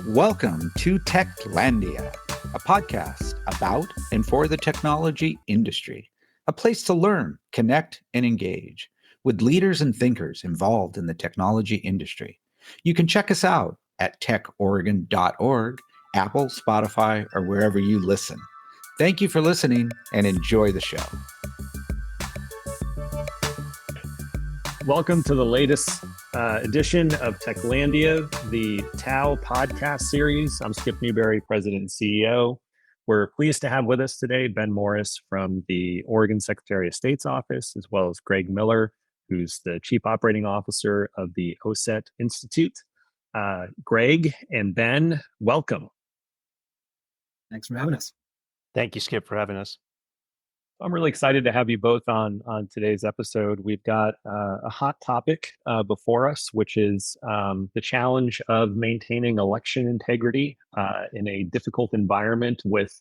Welcome to Techlandia, a podcast about and for the technology industry, a place to learn, connect, and engage with leaders and thinkers involved in the technology industry. You can check us out at techoregon.org, Apple, Spotify, or wherever you listen. Thank you for listening and enjoy the show. Welcome to the latest edition of Techlandia, the TAO podcast series. I'm Skip Newberry, President and CEO. We're pleased to have with us today Ben Morris from the Oregon Secretary of State's office, as well as Greg Miller, who's the Chief Operating Officer of the OSet Institute. Greg and Ben, welcome. Thanks for having us. Thank you, Skip, for having us. I'm really excited to have you both on today's episode. We've got a hot topic before us, which is the challenge of maintaining election integrity in a difficult environment with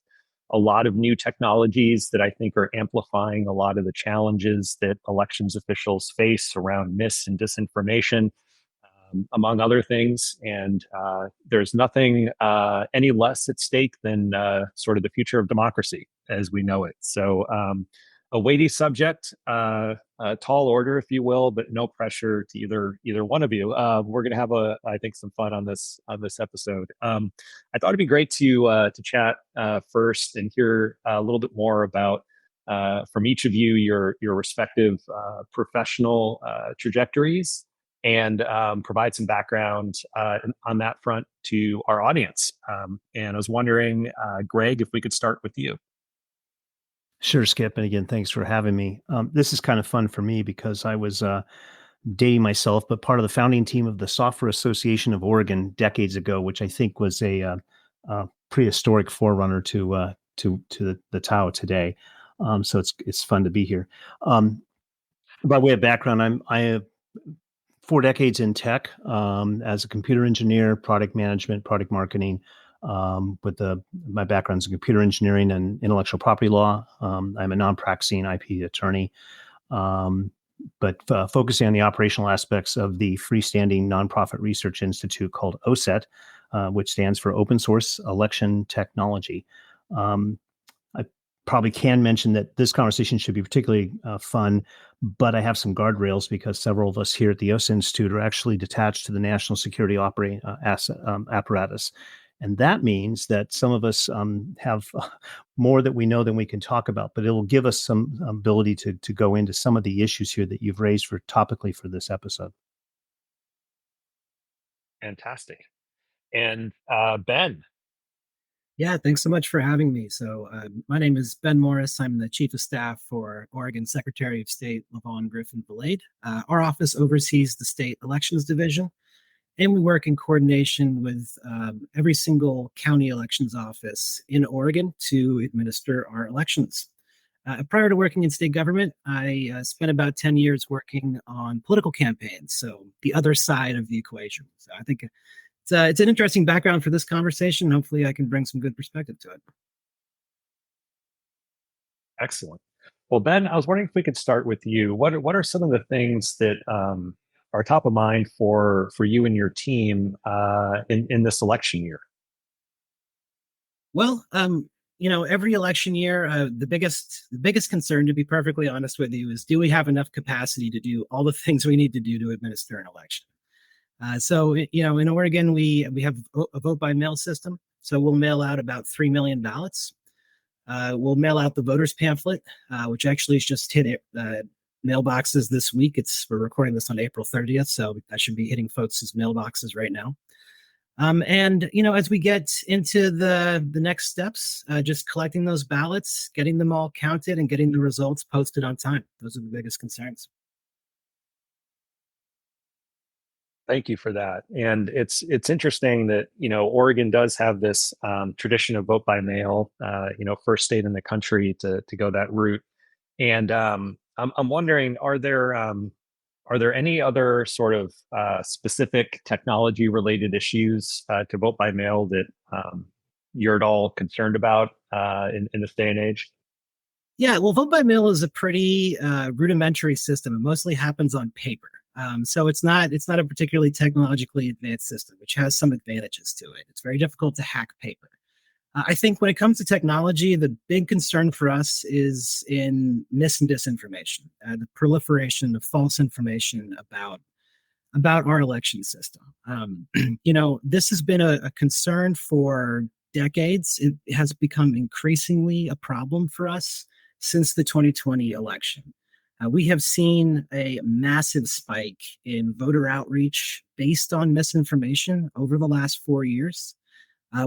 a lot of new technologies that I think are amplifying a lot of the challenges that elections officials face around mis and disinformation, among other things. And there's nothing any less at stake than sort of the future of democracy as we know it. So a weighty subject, a tall order, if you will, but no pressure to either one of you. We're going to have I think some fun on this episode. I thought it'd be great to chat first and hear a little bit more about from each of you your respective professional trajectories, and provide some background on that front to our audience. And I was wondering, Greg, if we could start with you. Sure, Skip. And again, thanks for having me. This is kind of fun for me because I was dating myself, but part of the founding team of the Software Association of Oregon decades ago, which I think was a prehistoric forerunner to the TAO today. So it's fun to be here. By way of background, I have 4 decades in tech as a computer engineer, product management, product marketing. My background's in computer engineering and intellectual property law. I'm a non-practicing IP attorney, but focusing on the operational aspects of the freestanding nonprofit research institute called OSET, which stands for Open Source Election Technology. I probably can mention that this conversation should be particularly fun, but I have some guardrails because several of us here at the OSET Institute are actually detached to the national security apparatus. And that means that some of us have more that we know than we can talk about, but it will give us some ability to go into some of the issues here that you've raised topically for this episode. Fantastic. And Ben. Yeah, thanks so much for having me. So my name is Ben Morris. I'm the Chief of Staff for Oregon Secretary of State LaVon Griffin Valade. Our office oversees the State Elections Division, and we work in coordination with every single county elections office in Oregon to administer our elections. Prior to working in state government, I spent about 10 years working on political campaigns, so the other side of the equation. So I think it's an interesting background for this conversation. Hopefully I can bring some good perspective to it. Excellent. Well, Ben, I was wondering if we could start with you. What are some of the things that are top of mind for you and your team in this election year? Well, every election year, the biggest concern, to be perfectly honest with you, is do we have enough capacity to do all the things we need to do to administer an election? So in Oregon, we have a vote by mail system. So we'll mail out about 3 million ballots. We'll mail out the voters pamphlet, which actually has just hit mailboxes this week. We're recording this on April 30th, so that should be hitting folks' mailboxes right now. And as we get into the next steps, just collecting those ballots, getting them all counted, and getting the results posted on time. Those are the biggest concerns. Thank you for that. And it's interesting that, Oregon does have this tradition of vote by mail, first state in the country to go that route. And I'm wondering, are there any other sort of specific technology related issues to vote by mail that you're at all concerned about in this day and age? Yeah, well, vote by mail is a pretty rudimentary system. It mostly happens on paper. So it's not a particularly technologically advanced system, which has some advantages to it. It's very difficult to hack paper. I think when it comes to technology, the big concern for us is in mis and disinformation, the proliferation of false information about our election system. This has been a concern for decades. It has become increasingly a problem for us since the 2020 election. We have seen a massive spike in voter outreach based on misinformation over the last 4 years.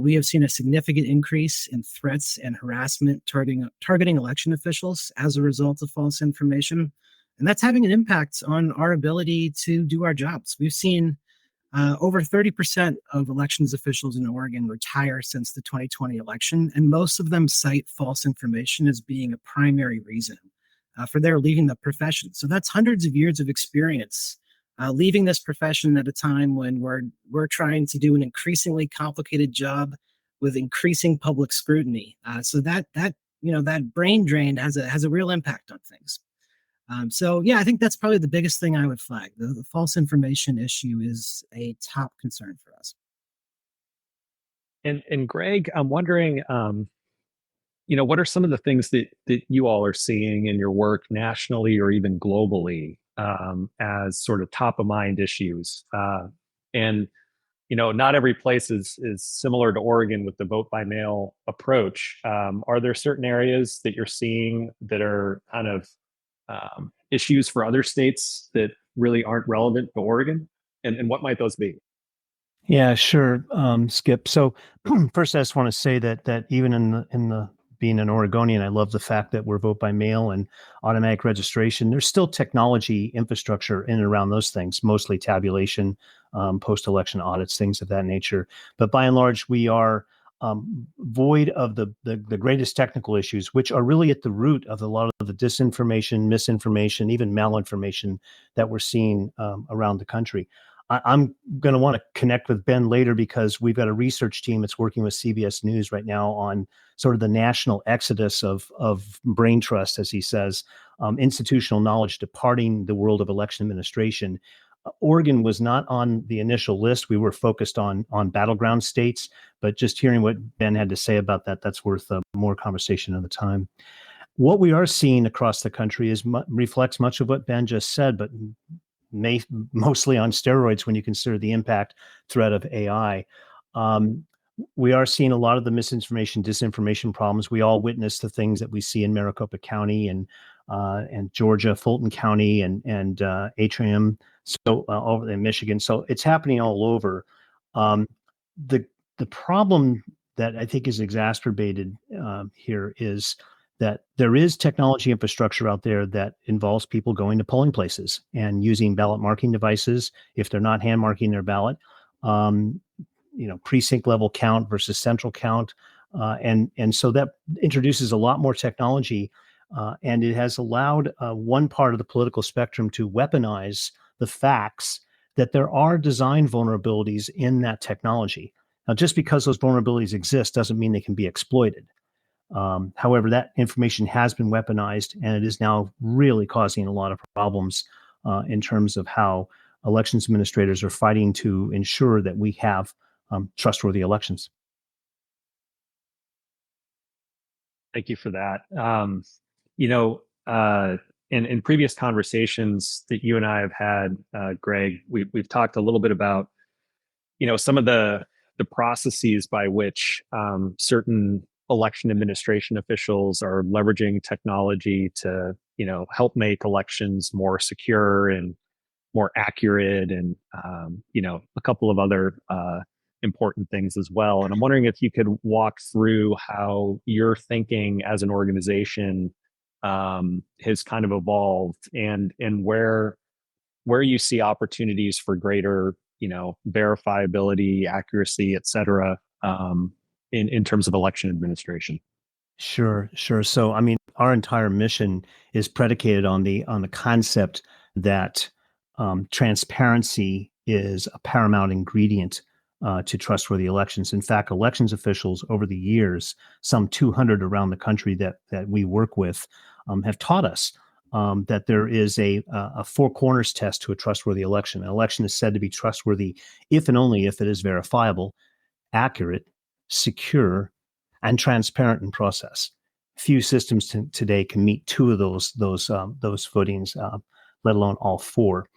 We have seen a significant increase in threats and harassment targeting election officials as a result of false information. And that's having an impact on our ability to do our jobs. We've seen over 30% of elections officials in Oregon retire since the 2020 election, and most of them cite false information as being a primary reason for their leaving the profession. So that's hundreds of years of experience leaving this profession at a time when we're trying to do an increasingly complicated job with increasing public scrutiny. So that brain drain has a real impact on things. So yeah, I think that's probably the biggest thing I would flag. The false information issue is a top concern for us. And Greg, I'm wondering, what are some of the things that you all are seeing in your work nationally or even globally as sort of top of mind issues? And not every place is similar to Oregon with the vote by mail approach. Are there certain areas that you're seeing that are kind of issues for other states that really aren't relevant to Oregon? And what might those be? Yeah, sure, Skip. So first, I just want to say that even in the being an Oregonian, I love the fact that we're vote by mail and automatic registration. There's still technology infrastructure in and around those things, mostly tabulation, post-election audits, things of that nature. But by and large, we are void of the greatest technical issues, which are really at the root of a lot of the disinformation, misinformation, even malinformation that we're seeing around the country. I'm going to want to connect with Ben later because we've got a research team that's working with CBS News right now on sort of the national exodus of brain trust, as he says, institutional knowledge departing the world of election administration. Oregon was not on the initial list. We were focused on battleground states, but just hearing what Ben had to say about that, that's worth more conversation at the time. What we are seeing across the country reflects much of what Ben just said, but mostly on steroids when you consider the impact threat of AI. We are seeing a lot of the misinformation, disinformation problems. We all witness the things that we see in Maricopa County and Georgia, Fulton County, and Atrium, so over in Michigan. So it's happening all over. The problem that I think is exacerbated here is that there is technology infrastructure out there that involves people going to polling places and using ballot marking devices if they're not hand marking their ballot. Precinct level count versus central count, and so that introduces a lot more technology, and it has allowed one part of the political spectrum to weaponize the facts that there are design vulnerabilities in that technology. Now, just because those vulnerabilities exist doesn't mean they can be exploited. However, that information has been weaponized, and it is now really causing a lot of problems in terms of how elections administrators are fighting to ensure that we have trustworthy elections. Thank you for that. In previous conversations that you and I have had, Greg, we've talked a little bit about, some of the processes by which certain election administration officials are leveraging technology to, help make elections more secure and more accurate, and a couple of other important things as well. And I'm wondering if you could walk through how your thinking as an organization has kind of evolved, and where you see opportunities for greater, verifiability, accuracy, et cetera, in terms of election administration. Sure. So, I mean, our entire mission is predicated on the concept that transparency is a paramount ingredient to trustworthy elections. In fact, elections officials over the years, some 200 around the country that we work with, have taught us that there is a four corners test to a trustworthy election. An election is said to be trustworthy if and only if it is verifiable, accurate, secure, and transparent in process. Few systems today can meet two of those footings, let alone all four.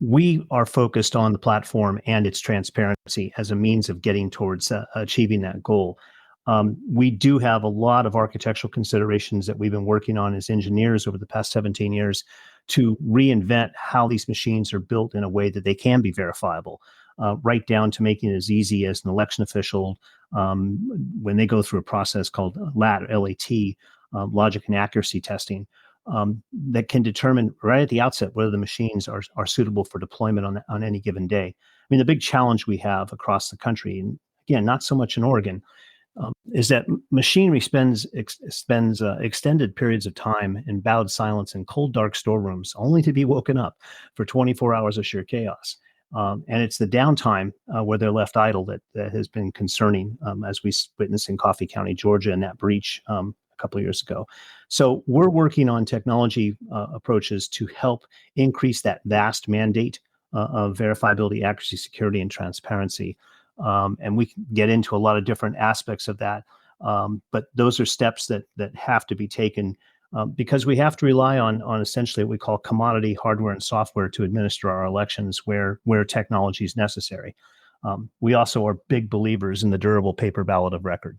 We are focused on the platform and its transparency as a means of getting towards achieving that goal. We do have a lot of architectural considerations that we've been working on as engineers over the past 17 years to reinvent how these machines are built in a way that they can be verifiable, right down to making it as easy as an election official, when they go through a process called LAT, logic and accuracy testing, that can determine right at the outset whether the machines are suitable for deployment on any given day. I mean, the big challenge we have across the country, and again, not so much in Oregon, is that machinery spends extended periods of time in bowed silence in cold, dark storerooms, only to be woken up for 24 hours of sheer chaos. And it's the downtime where they're left idle that has been concerning, as we witnessed in Coffee County, Georgia, in that breach a couple of years ago. So we're working on technology approaches to help increase that vast mandate of verifiability, accuracy, security, and transparency. And we can get into a lot of different aspects of that. But those are steps that have to be taken because we have to rely on essentially what we call commodity hardware and software to administer our elections where technology is necessary. We also are big believers in the durable paper ballot of record.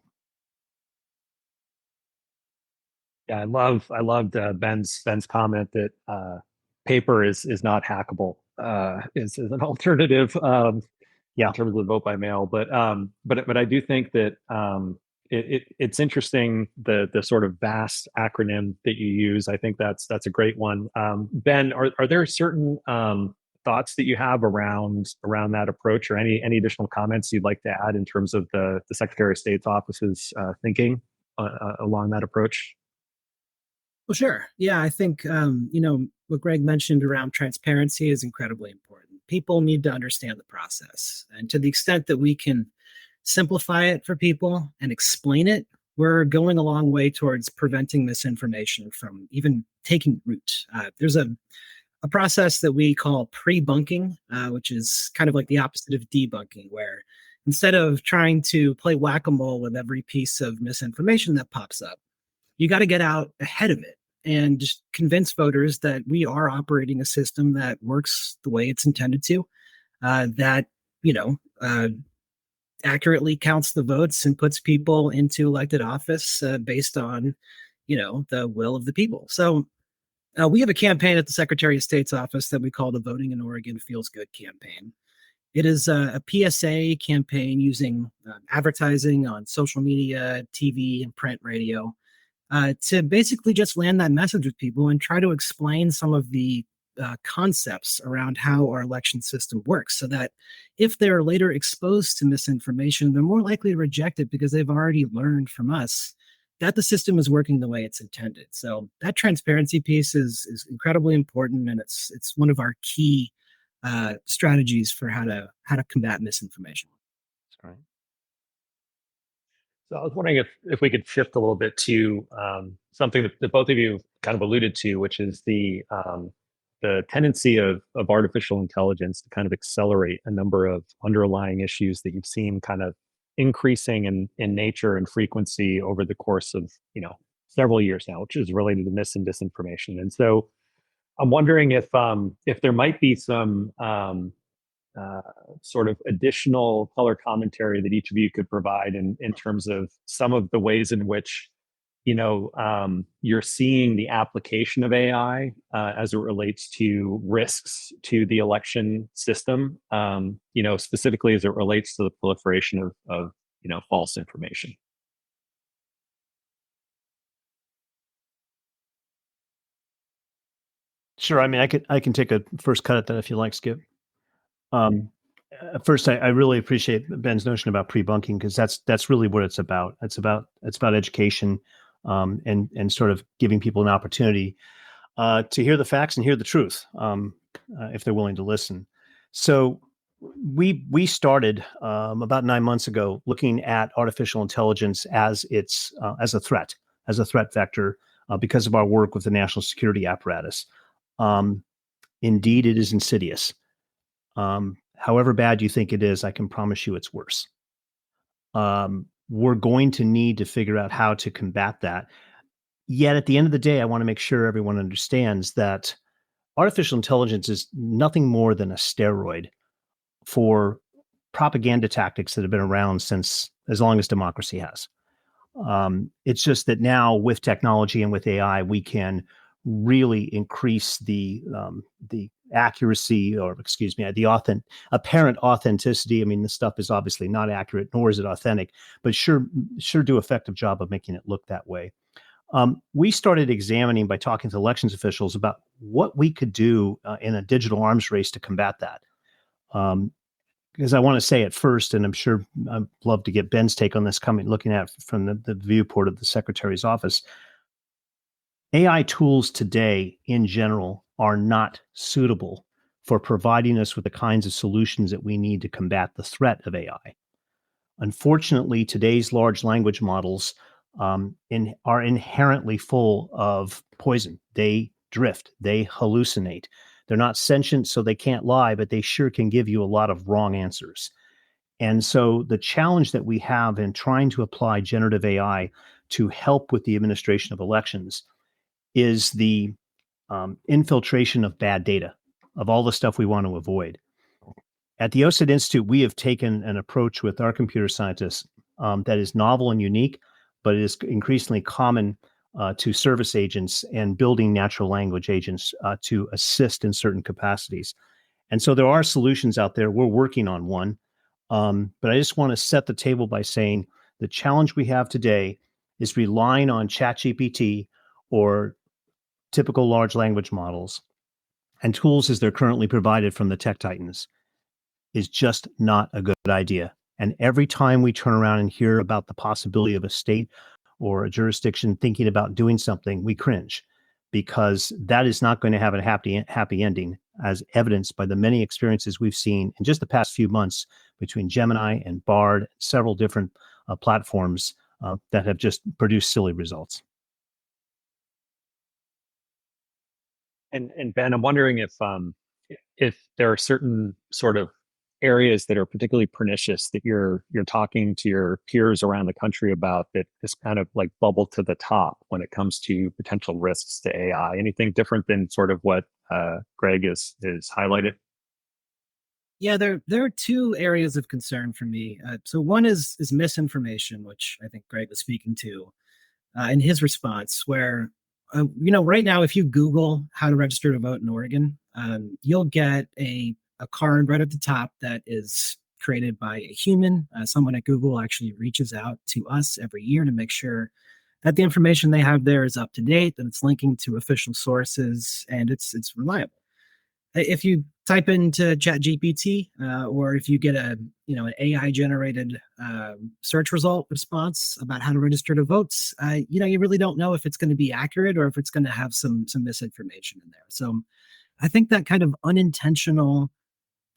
Yeah, I loved Ben's comment that paper is not hackable. Is an alternative. In terms of vote by mail, but I do think that it's interesting the sort of vast acronym that you use. I think that's a great one. Ben, are there certain thoughts that you have around that approach, or any additional comments you'd like to add in terms of the Secretary of State's office's thinking along that approach? Well, sure. Yeah, I think what Greg mentioned around transparency is incredibly important. People need to understand the process, and to the extent that we can simplify it for people and explain it, we're going a long way towards preventing misinformation from even taking root. There's a process that we call pre-bunking, which is kind of like the opposite of debunking, where instead of trying to play whack-a-mole with every piece of misinformation that pops up, you got to get out ahead of it and just convince voters that we are operating a system that works the way it's intended to, that accurately counts the votes and puts people into elected office based on the will of the people. So we have a campaign at the Secretary of State's office that we call the Voting in Oregon Feels Good campaign. It is a PSA campaign using advertising on social media, TV, and print radio, to basically just land that message with people and try to explain some of the concepts around how our election system works, so that if they're later exposed to misinformation, they're more likely to reject it because they've already learned from us that the system is working the way it's intended. So that transparency piece is incredibly important, and it's one of our key strategies for how to combat misinformation. That's right. So I was wondering if we could shift a little bit to something that both of you kind of alluded to, which is the tendency of artificial intelligence to kind of accelerate a number of underlying issues that you've seen kind of increasing in nature and frequency over the course of several years now, which is related to mis and disinformation. And so I'm wondering if there might be some sort of additional color commentary that each of you could provide in terms of some of the ways in which you're seeing the application of AI as it relates to risks to the election system, specifically as it relates to the proliferation of false information. Sure. I mean, I can take a first cut at that if you like, Skip. First, I really appreciate Ben's notion about pre-bunking, because that's really what it's about. It's about education, and sort of giving people an opportunity to hear the facts and hear the truth, if they're willing to listen. So we started about 9 months ago looking at artificial intelligence as as a threat vector because of our work with the national security apparatus. Indeed, it is insidious. However bad you think it is, I can promise you it's worse. We're going to need to figure out how to combat that. Yet at the end of the day, I want to make sure everyone understands that artificial intelligence is nothing more than a steroid for propaganda tactics that have been around since as long as democracy has. It's just that now with technology and with AI, we can really increase the accuracy, or excuse me, the apparent authenticity. I mean, this stuff is obviously not accurate, nor is it authentic, but sure do effective job of making it look that way. We started examining by talking to elections officials about what we could do in a digital arms race to combat that. Because I want to say it first, and I'm sure I'd love to get Ben's take on this looking at from the viewport of the Secretary's office. AI tools today in general are not suitable for providing us with the kinds of solutions that we need to combat the threat of AI. Unfortunately, today's large language models are inherently full of poison. They drift, they hallucinate. They're not sentient, so they can't lie, but they sure can give you a lot of wrong answers. And so the challenge that we have in trying to apply generative AI to help with the administration of elections is the infiltration of bad data, of all the stuff we want to avoid. At the OSet Institute, we have taken an approach with our computer scientists that is novel and unique, but it is increasingly common to service agents and building natural language agents to assist in certain capacities. And so there are solutions out there. We're working on one. But I just want to set the table by saying the challenge we have today is relying on ChatGPT or typical large language models and tools as they're currently provided from the tech titans is just not a good idea. And every time we turn around and hear about the possibility of a state or a jurisdiction thinking about doing something, we cringe, because that is not going to have a happy ending, as evidenced by the many experiences we've seen in just the past few months between Gemini and Bard, several different platforms that have just produced silly results. And Ben, I'm wondering if there are certain sort of areas that are particularly pernicious that you're talking to your peers around the country about, that is kind of like bubble to the top when it comes to potential risks to AI. Anything different than sort of what Greg is highlighted? Yeah, there are two areas of concern for me. So one is misinformation, which I think Greg was speaking to in his response, where right now, if you Google how to register to vote in Oregon, you'll get a card right at the top that is created by a human. Someone at Google actually reaches out to us every year to make sure that the information they have there is up to date, that it's linking to official sources, and it's reliable. If you type into ChatGPT or if you get an AI generated search result response about how to register to votes, you really don't know if it's going to be accurate or if it's going to have some misinformation in there. So I think that kind of unintentional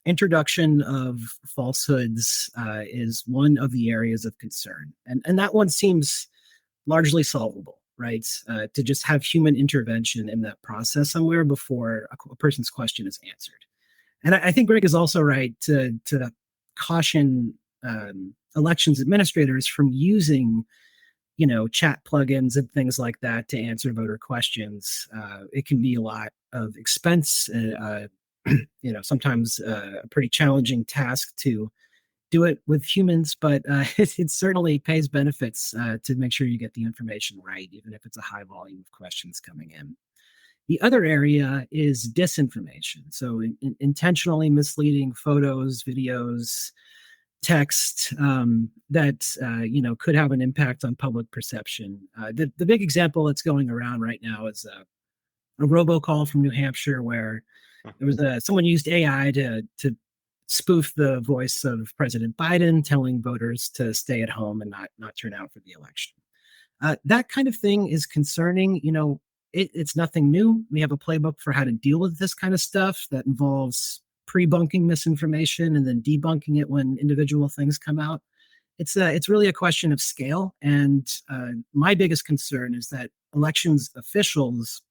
introduction of falsehoods is one of the areas of concern, and that one seems largely solvable, right? To just have human intervention in that process somewhere before a person's question is answered. And I think Greg is also right to caution elections administrators from using, chat plugins and things like that to answer voter questions. It can be a lot of expense, sometimes a pretty challenging task to do it with humans, but it certainly pays benefits to make sure you get the information right, even if it's a high volume of questions coming in. The other area is disinformation. So intentionally misleading photos, videos, text that could have an impact on public perception. The big example that's going around right now is a robocall from New Hampshire where there was someone used AI to spoof the voice of President Biden, telling voters to stay at home and not turn out for the election. That kind of thing is concerning. It's nothing new. We have a playbook for how to deal with this kind of stuff that involves pre-bunking misinformation and then debunking it when individual things come out. It's really a question of scale. And my biggest concern is that elections officials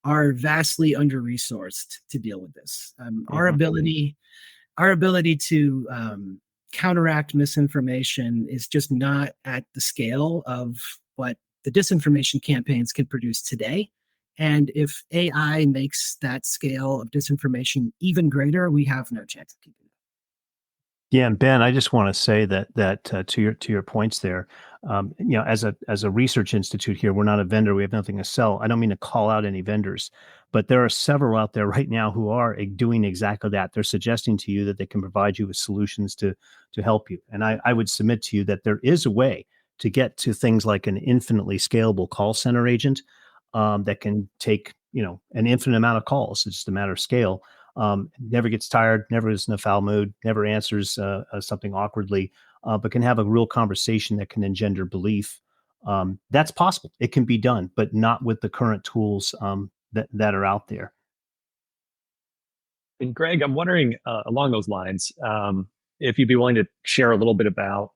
are vastly under-resourced to deal with this. Our ability to counteract misinformation is just not at the scale of what the disinformation campaigns can produce today. And if AI makes that scale of disinformation even greater, we have no chance of keeping it. Yeah, and Ben, I just want to say that to your points there, as a research institute here, we're not a vendor. We have nothing to sell. I don't mean to call out any vendors, but there are several out there right now who are doing exactly that. They're suggesting to you that they can provide you with solutions to help you. And I would submit to you that there is a way to get to things like an infinitely scalable call center agent that can take an infinite amount of calls. It's just a matter of scale. Never gets tired, never is in a foul mood, never answers something awkwardly, but can have a real conversation that can engender belief. That's possible. It can be done, but not with the current tools that are out there. And Greg, I'm wondering along those lines, if you'd be willing to share a little bit about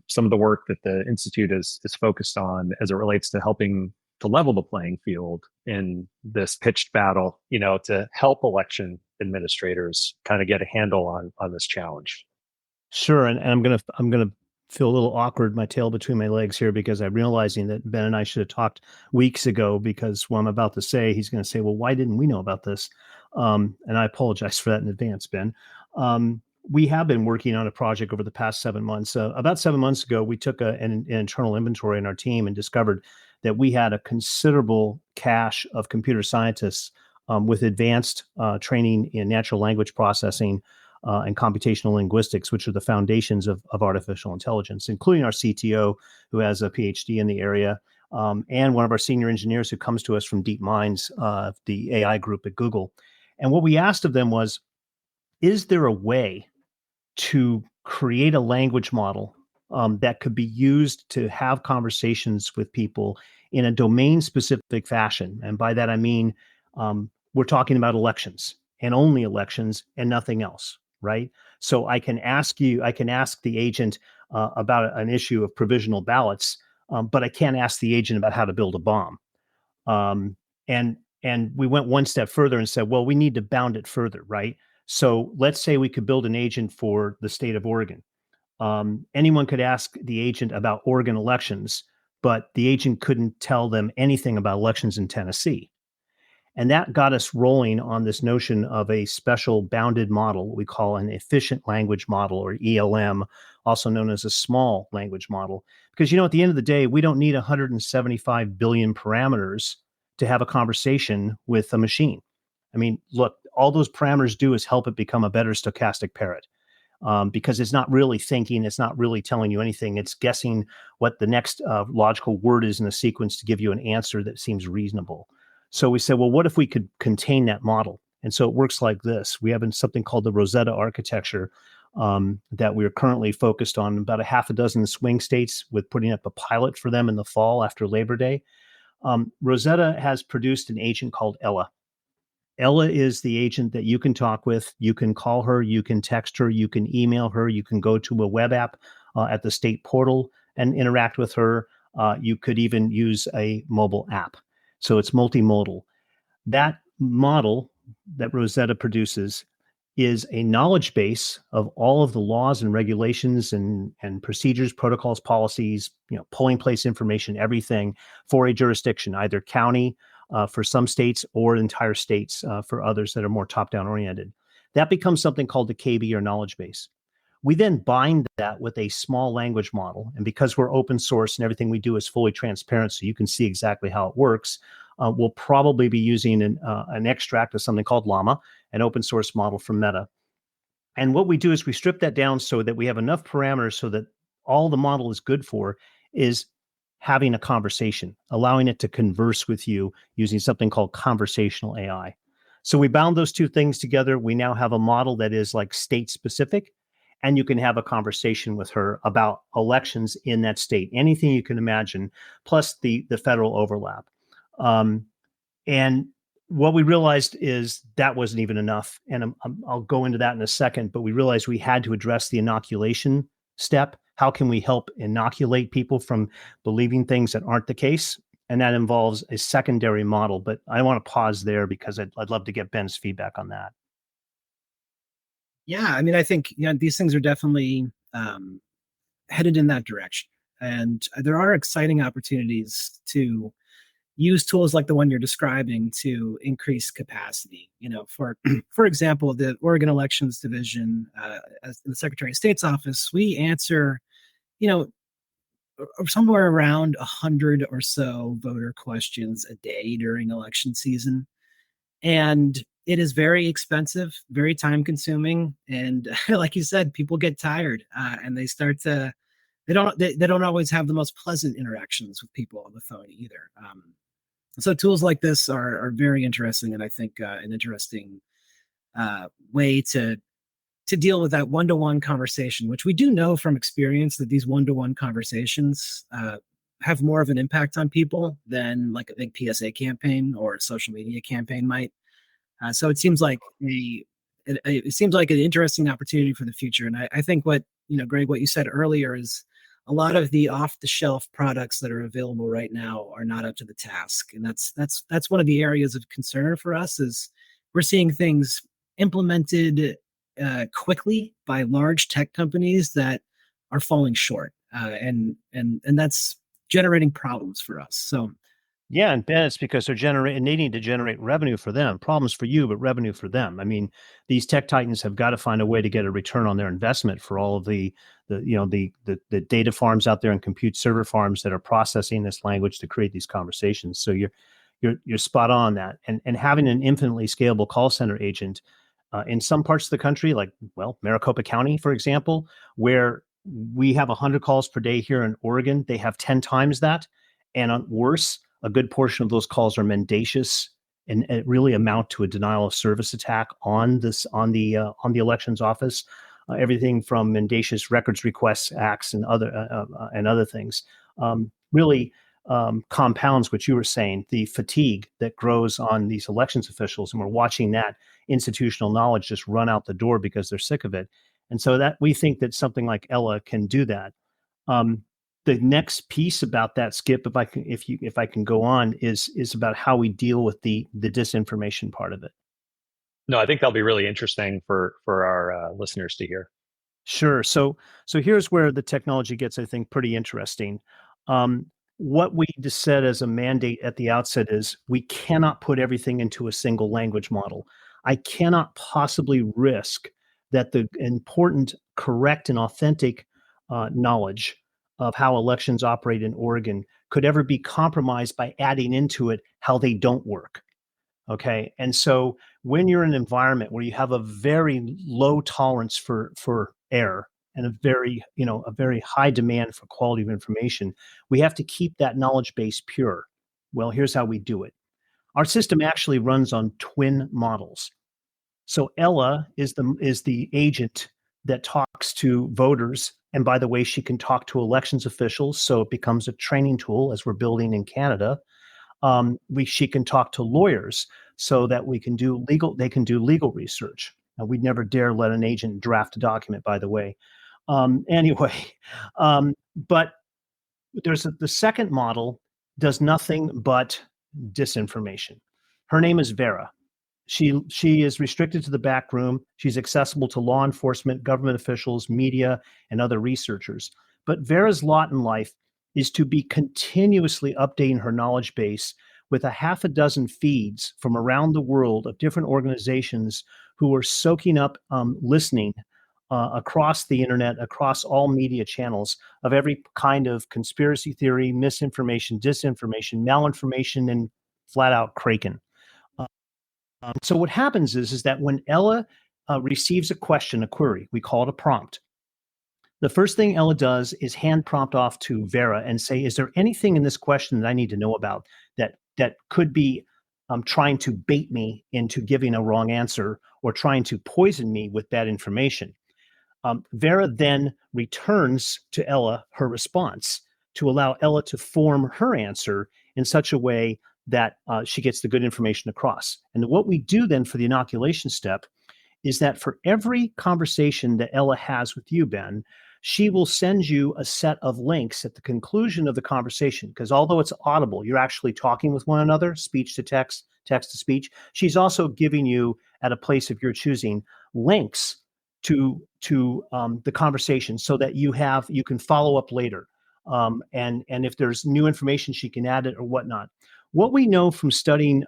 some of the work that the Institute is focused on as it relates to helping to level the playing field in this pitched battle, to help election administrators kind of get a handle on this challenge. Sure, and I'm gonna feel a little awkward, my tail between my legs here, because I'm realizing that Ben and I should have talked weeks ago, because what I'm about to say, he's going to say, well, why didn't we know about this? And I apologize for that in advance, Ben. We have been working on a project over the past 7 months. About 7 months ago, we took an internal inventory in our team and discovered that we had a considerable cache of computer scientists with advanced training in natural language processing and computational linguistics, which are the foundations of artificial intelligence, including our CTO, who has a PhD in the area, and one of our senior engineers who comes to us from DeepMind's, the AI group at Google. And what we asked of them was, is there a way to create a language model that could be used to have conversations with people in a domain-specific fashion? And by that, I mean, we're talking about elections and only elections and nothing else, right? So I can ask the agent about an issue of provisional ballots, but I can't ask the agent about how to build a bomb. And we went one step further and said, well, we need to bound it further, right? So let's say we could build an agent for the state of Oregon. Anyone could ask the agent about Oregon elections, but the agent couldn't tell them anything about elections in Tennessee. And that got us rolling on this notion of a special bounded model, what we call an efficient language model, or ELM, also known as a small language model. Because, at the end of the day, we don't need 175 billion parameters to have a conversation with a machine. I mean, look, all those parameters do is help it become a better stochastic parrot. Because it's not really thinking, it's not really telling you anything. It's guessing what the next logical word is in the sequence to give you an answer that seems reasonable. So we said, well, what if we could contain that model? And so it works like this. We have something called the Rosetta architecture that we are currently focused on about a half a dozen swing states, with putting up a pilot for them in the fall after Labor Day. Rosetta has produced an agent called Ella. Ella is the agent that you can talk with. You can call her, you can text her, you can email her, you can go to a web app at the state portal and interact with her. You could even use a mobile app. So it's multimodal. That model that Rosetta produces is a knowledge base of all of the laws and regulations and procedures, protocols, policies, polling place information, everything for a jurisdiction, either county for some states or entire states for others that are more top-down oriented. That becomes something called the KB, or knowledge base. We then bind that with a small language model. And because we're open source and everything we do is fully transparent, so you can see exactly how it works, we'll probably be using an extract of something called Llama, an open source model from Meta. And what we do is we strip that down so that we have enough parameters so that all the model is good for is having a conversation, allowing it to converse with you using something called conversational AI. So we bound those two things together. We now have a model that is like state specific, and you can have a conversation with her about elections in that state, anything you can imagine, plus the federal overlap. And what we realized is that wasn't even enough. And I'll go into that in a second, but we realized we had to address the inoculation step. How can we help inoculate people from believing things that aren't the case? And that involves a secondary model. But I want to pause there because I'd love to get Ben's feedback on that. Yeah, I mean, I think these things are definitely headed in that direction, and there are exciting opportunities to use tools like the one you're describing to increase capacity. For example, the Oregon Elections Division, as in the Secretary of State's office, we answer, somewhere around 100 or so voter questions a day during election season, and it is very expensive, very time consuming, and like you said, people get tired, and they start to they don't always have the most pleasant interactions with people on the phone either. So tools like this are very interesting, and I think an interesting way to deal with that one-to-one conversation, which we do know from experience that these one-to-one conversations have more of an impact on people than like a big PSA campaign or a social media campaign might. So it seems like it seems like an interesting opportunity for the future. And I think what, Greg, what you said earlier is a lot of the off-the-shelf products that are available right now are not up to the task. And that's one of the areas of concern for us is we're seeing things implemented quickly by large tech companies that are falling short. And that's generating problems for us. So yeah, and Ben, it's because they need to generate revenue for them. Problems for you, but revenue for them. I mean, these tech titans have got to find a way to get a return on their investment for all of the data farms out there and compute server farms that are processing this language to create these conversations. So you're spot on that. And having an infinitely scalable call center agent in some parts of the country, like Maricopa County, for example, where we have 100 calls per day here in Oregon, they have 10 times that, and worse. A good portion of those calls are mendacious and it really amount to a denial of service attack on the elections office. Everything from mendacious records requests acts and other things really compounds what you were saying, the fatigue that grows on these elections officials, and we're watching that institutional knowledge just run out the door because they're sick of it. And so that we think that something like Ella can do that. The next piece about that, Skip, if I can go on, is about how we deal with the disinformation part of it. No, I think that'll be really interesting for our listeners to hear. Sure. So here's where the technology gets, I think, pretty interesting. What we just said as a mandate at the outset is we cannot put everything into a single language model. I cannot possibly risk that the important, correct, and authentic knowledge of how elections operate in Oregon could ever be compromised by adding into it how they don't work. Okay. And so when you're in an environment where you have a very low tolerance for error and a very high demand for quality of information, we have to keep that knowledge base pure. Well, here's how we do it. Our system actually runs on twin models. So Ella is the agent that talks to voters. And by the way, she can talk to elections officials. So it becomes a training tool as we're building in Canada. She can talk to lawyers so that they can do legal research. Now, we'd never dare let an agent draft a document, by the way. But the second model does nothing but disinformation. Her name is Vera. She is restricted to the back room. She's accessible to law enforcement, government officials, media, and other researchers. But Vera's lot in life is to be continuously updating her knowledge base with a half a dozen feeds from around the world of different organizations who are soaking up listening across the internet, across all media channels of every kind of conspiracy theory, misinformation, disinformation, malinformation, and flat out kraken. So what happens is that when Ella receives a query, we call it a prompt. The first thing Ella does is hand prompt off to Vera and say, is there anything in this question that I need to know about that could be trying to bait me into giving a wrong answer or trying to poison me with bad information? Vera then returns to Ella her response to allow Ella to form her answer in such a way that she gets the good information across. And what we do then for the inoculation step is that for every conversation that Ella has with you, Ben, she will send you a set of links at the conclusion of the conversation, because although it's audible, you're actually talking with one another, speech to text, text to speech. She's also giving you, at a place of your choosing, links to the conversation so that you can follow up later. And if there's new information, she can add it or whatnot. What we know from studying,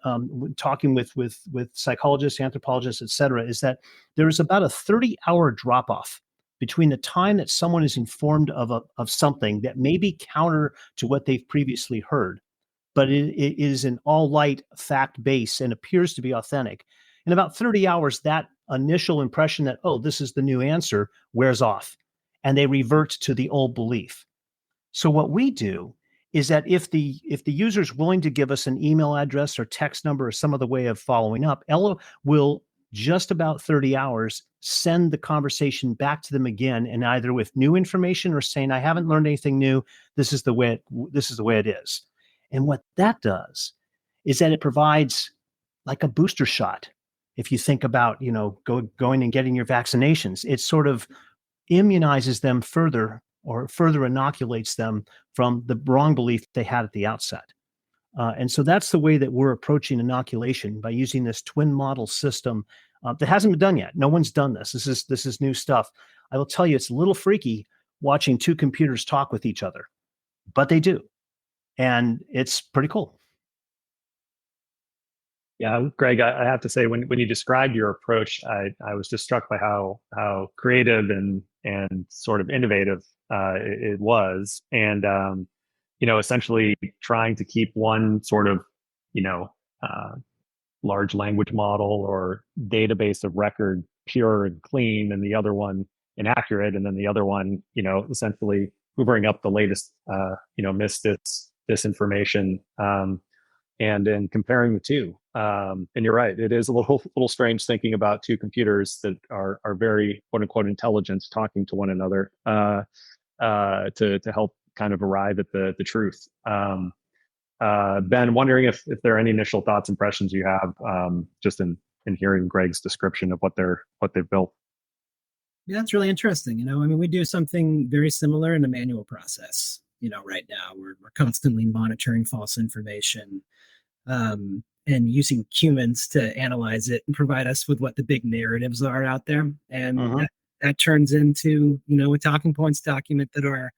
talking with psychologists, anthropologists, et cetera, is that there is about a 30-hour drop-off between the time that someone is informed of something that may be counter to what they've previously heard, but it is an all-light fact base and appears to be authentic. In about 30 hours, that initial impression that, oh, this is the new answer, wears off, and they revert to the old belief. So what we do is that if the user is willing to give us an email address or text number or some other way of following up, Ella will just about 30 hours send the conversation back to them again, and either with new information or saying, I haven't learned anything new. This is the way it is. And what that does is that it provides like a booster shot. If you think about, going and getting your vaccinations, it sort of immunizes them further, or further inoculates them from the wrong belief they had at the outset. And so that's the way that we're approaching inoculation, by using this twin model system that hasn't been done yet. No one's done this. This is new stuff. I will tell you, it's a little freaky watching two computers talk with each other, but they do. And it's pretty cool. Yeah, Greg, I have to say, when you described your approach, I was just struck by how creative and sort of innovative it was, and essentially trying to keep one sort of large language model or database of record pure and clean, and the other one inaccurate, and then the other one essentially hoovering up the latest amidst disinformation. And then comparing the two. And you're right, it is a little strange thinking about two computers that are very quote unquote intelligent talking to one another to help kind of arrive at the truth. Ben, wondering if there are any initial thoughts, impressions you have just in hearing Greg's description of what they've built. Yeah, that's really interesting. We do something very similar in the manual process. Right now we're constantly monitoring false information, and using humans to analyze it and provide us with what the big narratives are out there. And that turns into, a talking points document that our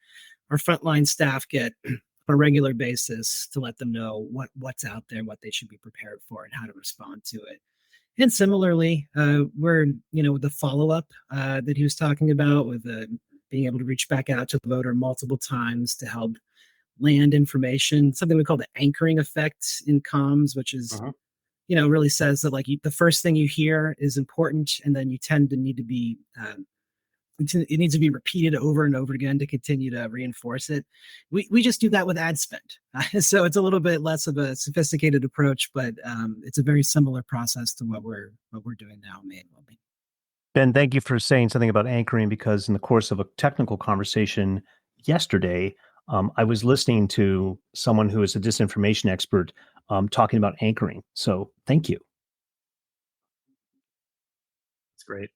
frontline staff get on a regular basis to let them know what's out there, what they should be prepared for, and how to respond to it. And similarly, we're, the follow-up that he was talking about, with being able to reach back out to the voter multiple times to help land information, something we call the anchoring effect in comms, which is, really says that the first thing you hear is important, and then you tend to need to be, it needs to be repeated over and over again to continue to reinforce it. We just do that with ad spend. So it's a little bit less of a sophisticated approach, but it's a very similar process to what we're doing now manually. Ben, thank you for saying something about anchoring, because in the course of a technical conversation yesterday, I was listening to someone who is a disinformation expert talking about anchoring. So thank you. That's great.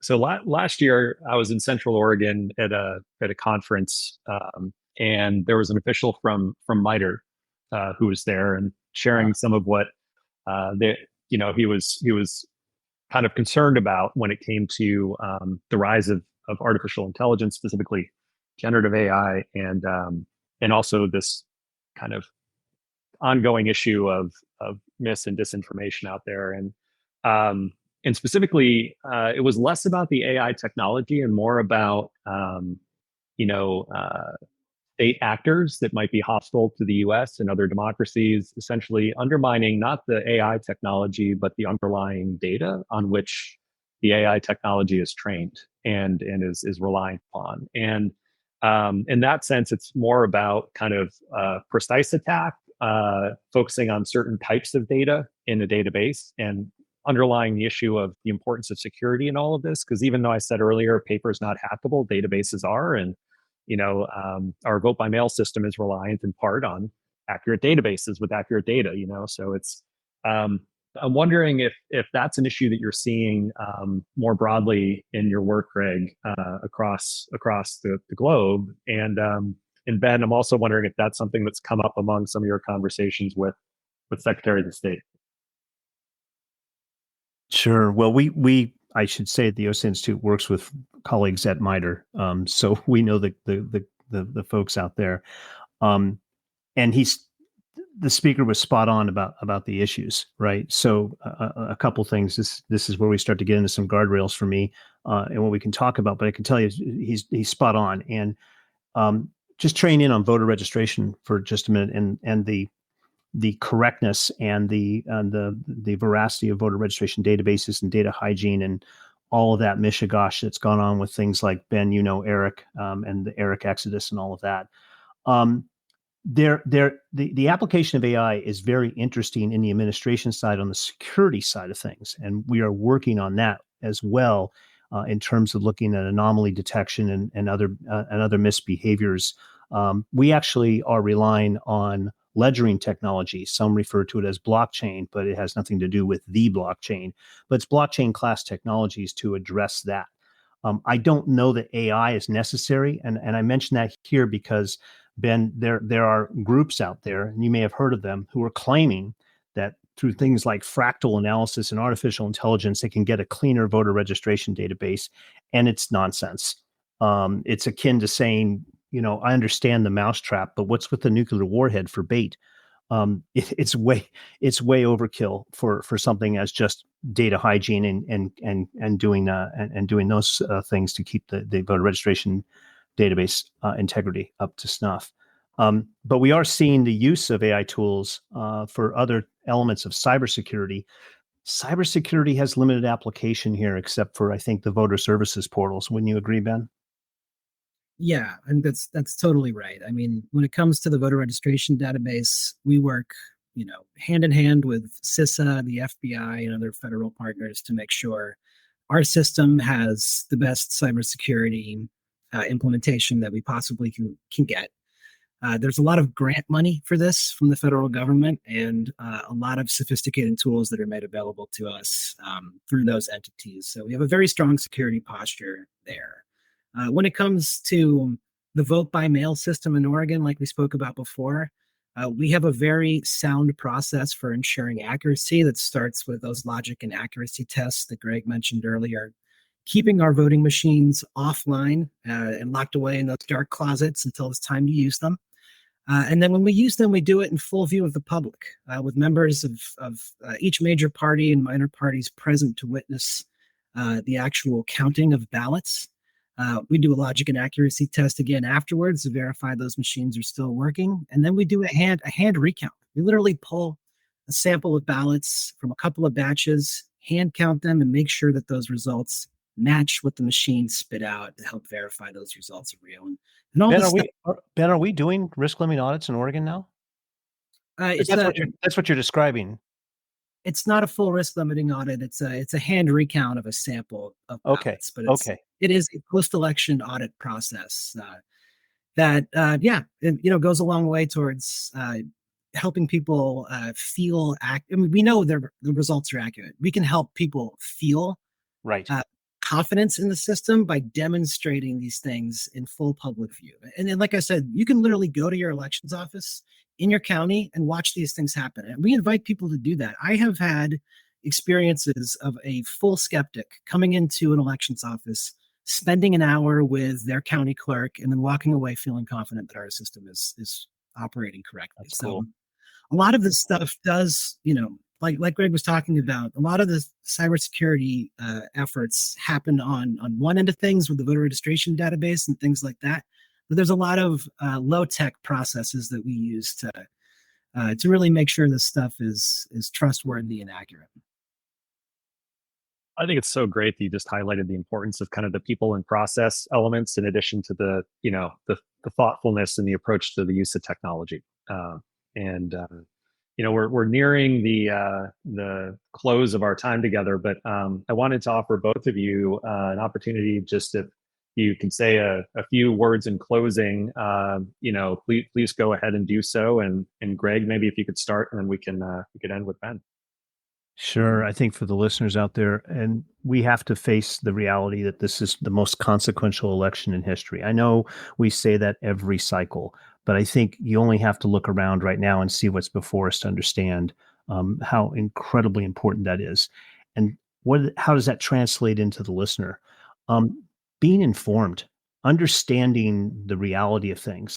So last year I was in Central Oregon at a conference, and there was an official from MITRE who was there and sharing some of what he was kind of concerned about when it came to the rise of artificial intelligence, specifically generative AI, and also this kind of ongoing issue of mis and disinformation out there. And specifically, it was less about the AI technology and more about state actors that might be hostile to the U.S. and other democracies, essentially undermining not the AI technology, but the underlying data on which the AI technology is trained and is relying upon. And in that sense, it's more about kind of precise attack, focusing on certain types of data in a database, and underlying the issue of the importance of security in all of this. Because even though I said earlier, paper is not hackable, databases are, and our vote by mail system is reliant in part on accurate databases with accurate data. So it's I'm wondering if that's an issue that you're seeing more broadly in your work, Greg, across the globe. And Ben, I'm also wondering if that's something that's come up among some of your conversations with secretaries of state. Sure. Well, we I should say the OSet Institute works with colleagues at MITRE, so we know the folks out there. And the speaker was spot on about the issues, right? So a couple things. This is where we start to get into some guardrails for me and what we can talk about. But I can tell you he's spot on. And just train in on voter registration for just a minute and the correctness and the veracity of voter registration databases and data hygiene and all of that mishigosh that's gone on with things like Ben, Eric, and the Eric Exodus and all of that. The application of AI is very interesting in the administration side, on the security side of things, and we are working on that as well in terms of looking at anomaly detection and other misbehaviors. We actually are relying on ledgering technology. Some refer to it as blockchain, but it has nothing to do with the blockchain. But it's blockchain class technologies to address that. I don't know that AI is necessary, and I mention that here because, Ben, there are groups out there, and you may have heard of them, who are claiming that through things like fractal analysis and artificial intelligence, they can get a cleaner voter registration database, and it's nonsense. It's akin to saying, I understand the mousetrap, but what's with the nuclear warhead for bait? It's way overkill for something as just data hygiene and doing those things to keep the voter registration database integrity up to snuff. But we are seeing the use of AI tools for other elements of cybersecurity. Cybersecurity has limited application here, except for, I think, the voter services portals. Wouldn't you agree, Ben? Yeah, and that's totally right. I mean, when it comes to the voter registration database, we work, hand in hand with CISA, the FBI, and other federal partners to make sure our system has the best cybersecurity implementation that we possibly can get. There's a lot of grant money for this from the federal government, and a lot of sophisticated tools that are made available to us through those entities. So we have a very strong security posture there. When it comes to the vote by mail system in Oregon, like we spoke about before, we have a very sound process for ensuring accuracy that starts with those logic and accuracy tests that Greg mentioned earlier, keeping our voting machines offline and locked away in those dark closets until it's time to use them. And then when we use them, we do it in full view of the public, with members of each major party and minor parties present to witness the actual counting of ballots. We do a logic and accuracy test again afterwards to verify those machines are still working. And then we do a hand recount. We literally pull a sample of ballots from a couple of batches, hand count them, and make sure that those results match what the machine spit out to help verify those results are real. And all Ben, are we doing risk limiting audits in Oregon now? That's what you're describing. It's not a full risk limiting audit. It's a hand recount of a sample of ballots, but it is a post-election audit process that goes a long way towards helping people feel I mean, we know the results are accurate. We can help people feel right confidence in the system by demonstrating these things in full public view. And then, like I said, you can literally go to your elections office in your county and watch these things happen. And we invite people to do that. I have had experiences of a full skeptic coming into an elections office, spending an hour with their county clerk, and then walking away feeling confident that our system is operating correctly. That's cool. A lot of this stuff does, like Greg was talking about, a lot of the cybersecurity efforts happen on one end of things with the voter registration database and things like that. But there's a lot of low-tech processes that we use to really make sure this stuff is trustworthy and accurate. I think it's so great that you just highlighted the importance of kind of the people and process elements, in addition to the thoughtfulness and the approach to the use of technology. We're nearing the close of our time together, but I wanted to offer both of you an opportunity just you can say a few words in closing, please go ahead and do so. And Greg, maybe if you could start, and then we could end with Ben. Sure. I think for the listeners out there, and we have to face the reality that this is the most consequential election in history. I know we say that every cycle, but I think you only have to look around right now and see what's before us to understand how incredibly important that is. And how does that translate into the listener? Being informed, understanding the reality of things,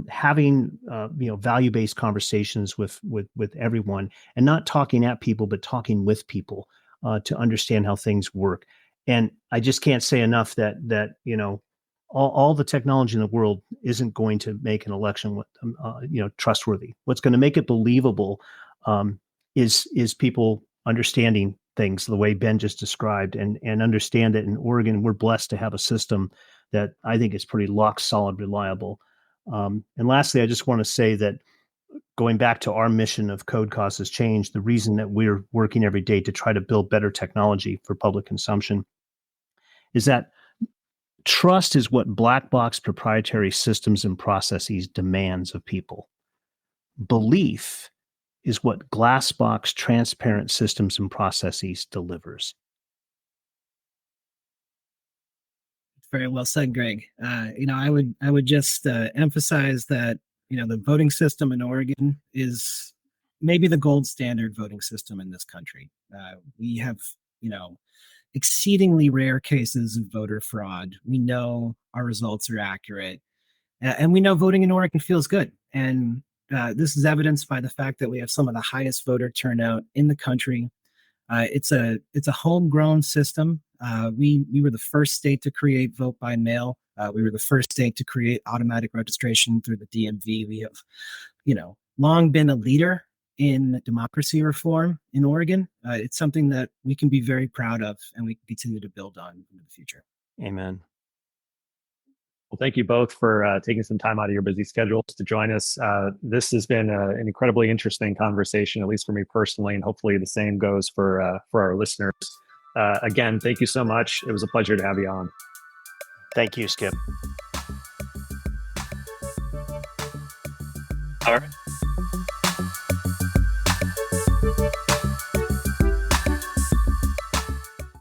having value-based conversations with everyone, and not talking at people, but talking with people to understand how things work. And I just can't say enough that all the technology in the world isn't going to make an election trustworthy. What's going to make it believable is people understanding things the way Ben just described, and understand that in Oregon we're blessed to have a system that I think is pretty rock solid, reliable. And lastly, I just want to say that going back to our mission of Code Causes Change, the reason that we're working every day to try to build better technology for public consumption is that trust is what black box proprietary systems and processes demands of people. Belief is what glass box transparent systems and processes delivers. Very well said, Greg. I would just emphasize that the voting system in Oregon is maybe the gold standard voting system in this country. We have exceedingly rare cases of voter fraud. We know our results are accurate, and we know voting in Oregon feels good. And this is evidenced by the fact that we have some of the highest voter turnout in the country. It's a homegrown system. We were the first state to create vote by mail. We were the first state to create automatic registration through the DMV. We have, long been a leader in democracy reform in Oregon. It's something that we can be very proud of, and we can continue to build on in the future. Amen. Well, thank you both for taking some time out of your busy schedules to join us. This has been an incredibly interesting conversation, at least for me personally, and hopefully the same goes for our listeners. Again, thank you so much. It was a pleasure to have you on. Thank you, Skip. All right.